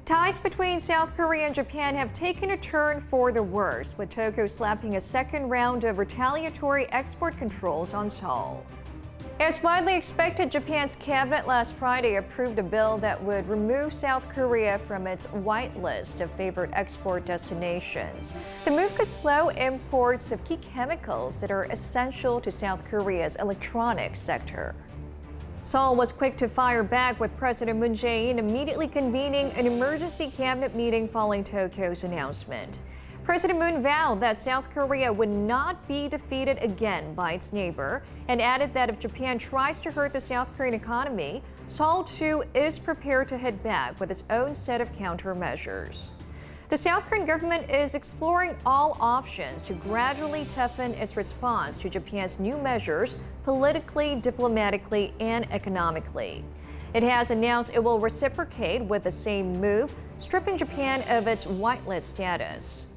Ties between South Korea and Japan have taken a turn for the worse, with Tokyo slapping a second round of retaliatory export controls on Seoul. As widely expected, Japan's cabinet last Friday approved a bill that would remove South Korea from its whitelist of favored export destinations. The move could slow imports of key chemicals that are essential to South Korea's electronics sector. Seoul was quick to fire back, with President Moon Jae-in immediately convening an emergency cabinet meeting following Tokyo's announcement. President Moon vowed that South Korea would not be defeated again by its neighbor, and added that if Japan tries to hurt the South Korean economy, Seoul too is prepared to hit back with its own set of countermeasures. The South Korean government is exploring all options to gradually toughen its response to Japan's new measures politically, diplomatically, and economically. It has announced it will reciprocate with the same move, stripping Japan of its whitelist status.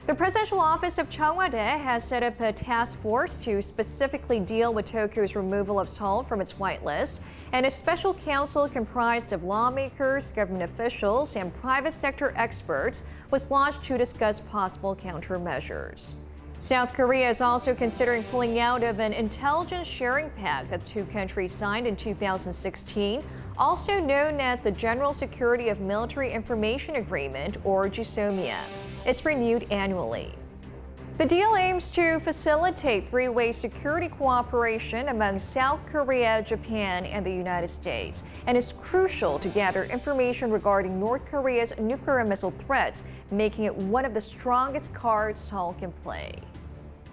The presidential office of Cheongwade has set up a task force to specifically deal with Tokyo's removal of Seoul from its whitelist, and a special council comprised of lawmakers, government officials, and private sector experts was launched to discuss possible countermeasures. South Korea is also considering pulling out of an intelligence sharing pact that the two countries signed in 2016, also known as the General Security of Military Information Agreement, or GSOMIA. It's renewed annually. The deal aims to facilitate three-way security cooperation among South Korea, Japan, and the United States, and is crucial to gather information regarding North Korea's nuclear and missile threats, making it one of the strongest cards Seoul can play.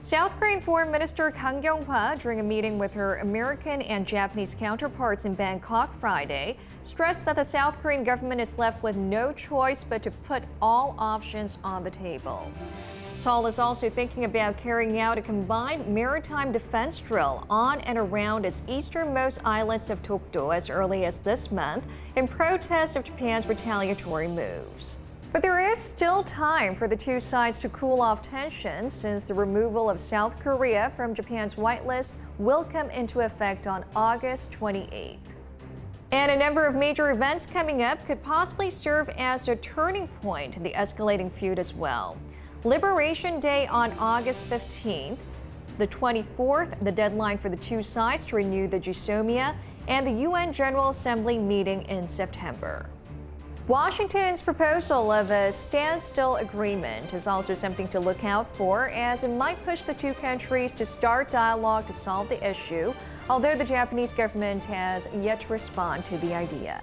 South Korean Foreign Minister Kang Kyung-hwa, during a meeting with her American and Japanese counterparts in Bangkok Friday, stressed that the South Korean government is left with no choice but to put all options on the table. Seoul is also thinking about carrying out a combined maritime defense drill on and around its easternmost islets of Dokdo as early as this month, in protest of Japan's retaliatory moves. But there is still time for the two sides to cool off tensions, since the removal of South Korea from Japan's whitelist will come into effect on August 28th. And a number of major events coming up could possibly serve as a turning point in the escalating feud as well. Liberation Day on August 15th, the 24th, the deadline for the two sides to renew the GSOMIA, and the UN General Assembly meeting in September. Washington's proposal of a standstill agreement is also something to look out for, as it might push the two countries to start dialogue to solve the issue, although the Japanese government has yet to respond to the idea.